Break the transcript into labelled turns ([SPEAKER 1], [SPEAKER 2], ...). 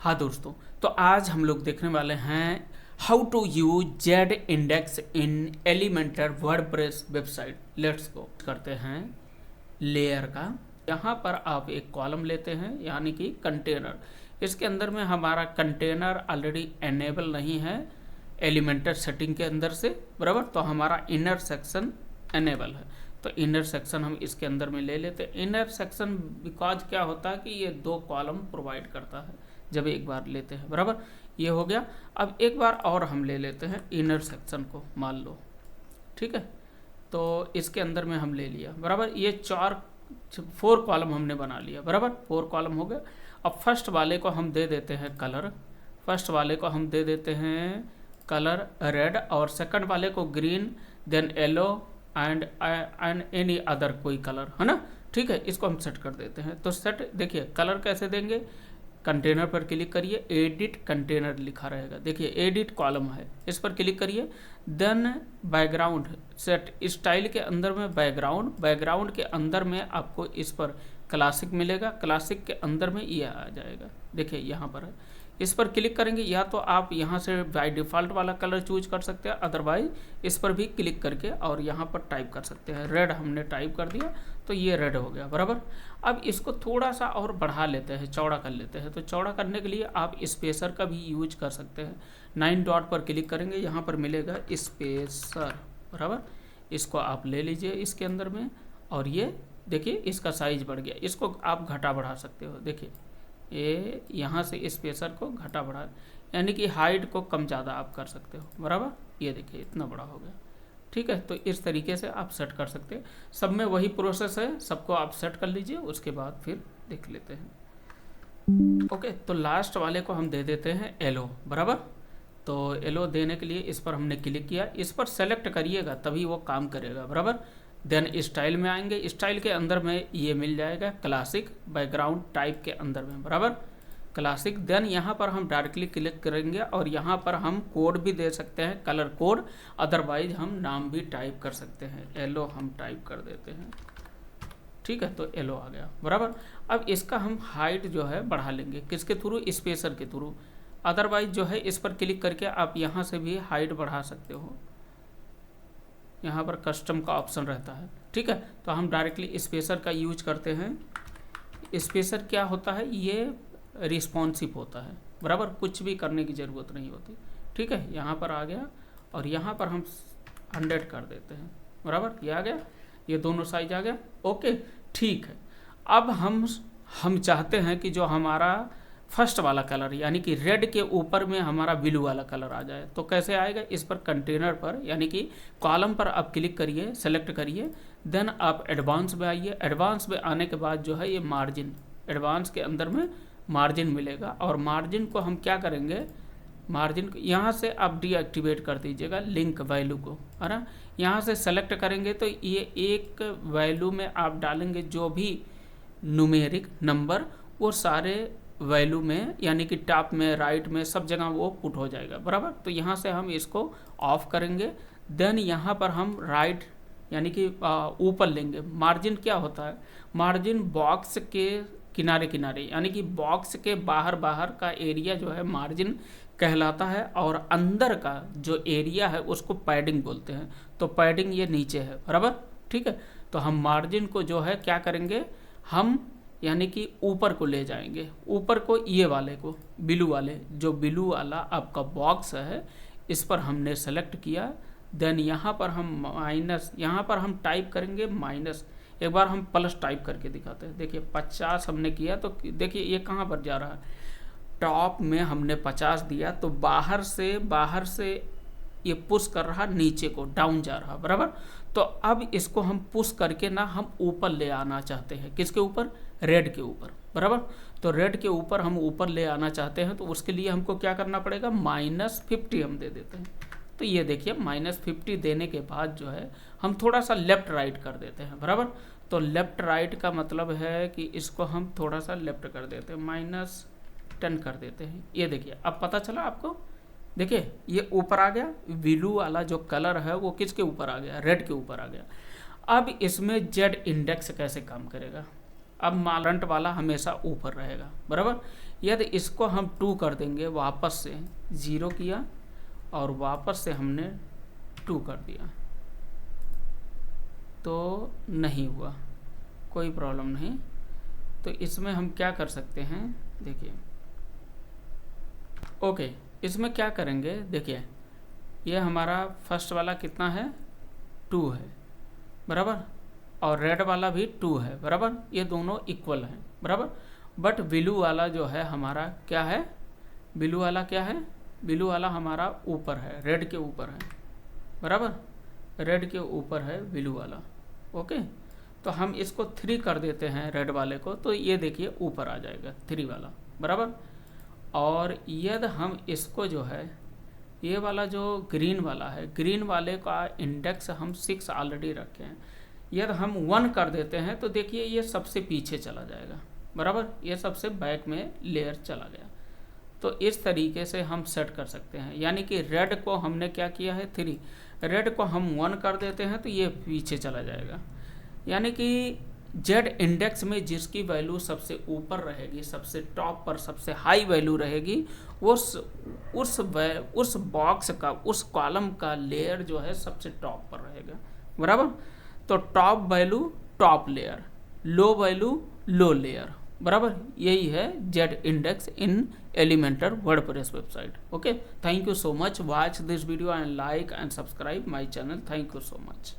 [SPEAKER 1] हाँ दोस्तों, तो आज हम लोग देखने वाले हैं how to use Z index in Elementor WordPress website. Let's go करते हैं लेयर का। यहाँ पर आप एक कॉलम लेते हैं यानी कि कंटेनर। इसके अंदर में हमारा कंटेनर ऑलरेडी एनेबल नहीं है एलिमेंटर सेटिंग के अंदर से, बराबर। तो हमारा इनर सेक्शन एनेबल है, तो इनर सेक्शन हम इसके अंदर में ले लेते हैं। इनर सेक्शन बिकॉज क्या होता है कि ये 2 कॉलम प्रोवाइड करता है जब एक बार लेते हैं, बराबर। ये हो गया। अब एक बार और हम ले लेते हैं इनर सेक्शन को, मान लो, ठीक है। तो इसके अंदर में हम ले लिया, बराबर। ये 4 कॉलम हमने बना लिया, बराबर। 4 कॉलम हो गए। अब फर्स्ट वाले को हम दे देते हैं कलर, फर्स्ट वाले को हम दे देते हैं कलर रेड, और सेकंड वाले को green, then yellow and any other कोई कलर, है ना, ठीक है। इसको हम सेट कर देते हैं। तो सेट देखिए कलर कैसे देंगे, कंटेनर पर क्लिक करिए, एडिट कंटेनर लिखा रहेगा, देखिए एडिट कॉलम है, इस पर क्लिक करिए। देन बैकग्राउंड सेट, स्टाइल के अंदर में बैकग्राउंड के अंदर में आपको इस पर क्लासिक मिलेगा, क्लासिक के अंदर में ये आ जाएगा, देखिए यहाँ पर है। इस पर क्लिक करेंगे, या तो आप यहाँ से बाय डिफ़ॉल्ट वाला कलर चूज कर सकते हैं, अदरवाइज इस पर भी क्लिक करके और यहाँ पर टाइप कर सकते हैं। रेड हमने टाइप कर दिया तो ये रेड हो गया, बराबर। अब इसको थोड़ा सा और बढ़ा लेते हैं, चौड़ा कर लेते हैं। तो चौड़ा करने के लिए आप स्पेसर का भी यूज कर सकते हैं। 9 डॉट पर क्लिक करेंगे, यहाँ पर मिलेगा स्पेसर, बराबर। इसको आप ले लीजिए इसके अंदर में, और ये देखिए इसका साइज बढ़ गया। इसको आप घटा बढ़ा सकते हो, देखिए ये यहाँ से स्पेसर को घटा बढ़ा, यानी कि हाइट को कम ज़्यादा आप कर सकते हो, बराबर। ये देखिए इतना बड़ा हो गया, ठीक है। तो इस तरीके से आप सेट कर सकते हैं। सब में वही प्रोसेस है, सबको आप सेट कर लीजिए, उसके बाद फिर देख लेते हैं। ओके, तो लास्ट वाले को हम दे देते हैं येलो, बराबर। तो येलो देने के लिए इस पर हमने क्लिक किया, इस पर सेलेक्ट करिएगा तभी वो काम करेगा, बराबर। देन स्टाइल में आएंगे, स्टाइल के अंदर में ये मिल जाएगा क्लासिक, बैकग्राउंड टाइप के अंदर में, बराबर, क्लासिक। देन यहाँ पर हम डायरेक्टली क्लिक करेंगे और यहाँ पर हम कोड भी दे सकते हैं, कलर कोड, अदरवाइज हम नाम भी टाइप कर सकते हैं। येलो हम टाइप कर देते हैं, ठीक है। तो येलो आ गया, बराबर। अब इसका हम हाइट जो है बढ़ा लेंगे, किसके थ्रू, स्पेसर के थ्रू। अदरवाइज जो है इस पर क्लिक करके आप यहाँ से भी हाइट बढ़ा सकते हो, यहाँ पर कस्टम का ऑप्शन रहता है, ठीक है। तो हम डायरेक्टली स्पेसर का यूज करते हैं। स्पेसर क्या होता है, ये रिस्पॉन्सिव होता है, बराबर, कुछ भी करने की ज़रूरत नहीं होती, ठीक है। यहाँ पर आ गया और यहाँ पर हम 100 कर देते हैं, बराबर। ये आ गया, ये दोनों साइज आ गया, ओके, ठीक है। अब हम चाहते हैं कि जो हमारा फर्स्ट वाला कलर यानी कि रेड के ऊपर में हमारा ब्लू वाला कलर आ जाए। तो कैसे आएगा, इस पर कंटेनर पर यानी कि कॉलम पर आप क्लिक करिए, सेलेक्ट करिए। देन आप एडवांस में आइए, एडवांस में आने के बाद जो है ये मार्जिन, एडवांस के अंदर में मार्जिन मिलेगा, और मार्जिन को हम क्या करेंगे, मार्जिन को यहाँ से आप डीएक्टिवेट कर दीजिएगा लिंक वैल्यू को, है ना। यहाँ से सेलेक्ट करेंगे तो ये एक वैल्यू में आप डालेंगे जो भी न्यूमेरिक नंबर, वो सारे वैल्यू में यानी कि टॉप में, राइट में, सब जगह वो पुट हो जाएगा, बराबर। तो यहाँ से हम इसको ऑफ करेंगे। देन यहाँ पर हम राइट यानी कि ऊपर लेंगे। मार्जिन क्या होता है, मार्जिन बॉक्स के किनारे किनारे यानी कि बॉक्स के बाहर बाहर का एरिया जो है मार्जिन कहलाता है, और अंदर का जो एरिया है उसको पैडिंग बोलते हैं। तो पैडिंग ये नीचे है, बराबर, ठीक है। तो हम मार्जिन को जो है क्या करेंगे, हम यानी कि ऊपर को ले जाएंगे, ऊपर को, ये वाले को, ब्लू वाले, जो ब्लू वाला आपका बॉक्स है इस पर हमने सेलेक्ट किया। देन यहाँ पर हम माइनस, यहाँ पर हम टाइप करेंगे माइनस, एक बार हम प्लस टाइप करके दिखाते हैं। देखिए 50 हमने किया, तो देखिए ये कहाँ पर जा रहा है, टॉप में हमने 50 दिया, तो बाहर से ये पुश कर रहा, नीचे को डाउन जा रहा, बराबर। तो अब इसको हम पुश करके ना हम ऊपर ले आना चाहते हैं, किसके ऊपर, रेड के ऊपर, बराबर। तो रेड के ऊपर हम ऊपर ले आना चाहते हैं, तो उसके लिए हमको क्या करना पड़ेगा, -50 हम दे देते हैं। तो ये देखिए -50 देने के बाद जो है हम थोड़ा सा लेफ्ट राइट कर देते हैं, बराबर। तो लेफ्ट राइट का मतलब है कि इसको हम थोड़ा सा लेफ्ट कर देते हैं, -10 कर देते हैं। ये देखिए अब पता चला आपको, देखिए ये ऊपर आ गया, ब्लू वाला जो कलर है वो किसके ऊपर आ गया, रेड के ऊपर आ गया। अब इसमें जेड इंडेक्स कैसे काम करेगा, अब मालंट वाला हमेशा ऊपर रहेगा, बराबर। यदि इसको हम 2 कर देंगे, वापस से 0 किया और वापस से हमने 2 कर दिया तो नहीं हुआ, कोई प्रॉब्लम नहीं। तो इसमें हम क्या कर सकते हैं, देखिए ओके, इसमें क्या करेंगे, देखिए ये हमारा फर्स्ट वाला कितना है 2 है बराबर, और रेड वाला भी 2 है बराबर, ये दोनों इक्वल हैं बराबर। बट ब्लू वाला जो है हमारा क्या है, ब्लू वाला क्या है, ब्लू वाला हमारा ऊपर है, रेड के ऊपर है बराबर, रेड के ऊपर है ब्लू वाला। ओके, तो हम इसको 3 कर देते हैं रेड वाले को, तो ये देखिए ऊपर आ जाएगा 3 वाला बराबर। और यदि हम इसको जो है, ये वाला जो ग्रीन वाला है, ग्रीन वाले का इंडेक्स हम 6 ऑलरेडी रखे हैं, यदि हम 1 कर देते हैं तो देखिए ये सबसे पीछे चला जाएगा बराबर, ये सबसे बैक में लेयर चला गया। तो इस तरीके से हम सेट कर सकते हैं, यानी कि रेड को हमने क्या किया है 3, रेड को हम 1 कर देते हैं तो ये पीछे चला जाएगा। यानी कि जेड इंडेक्स में जिसकी वैल्यू सबसे ऊपर रहेगी, सबसे टॉप पर सबसे हाई वैल्यू रहेगी, उस बॉक्स का, उस कॉलम का लेयर जो है सबसे टॉप पर रहेगा बराबर। तो top value top layer, low value low layer बराबर, यही है Z index in Elementor WordPress website. Okay, thank you so much, watch this video and like and subscribe my channel, thank you so much.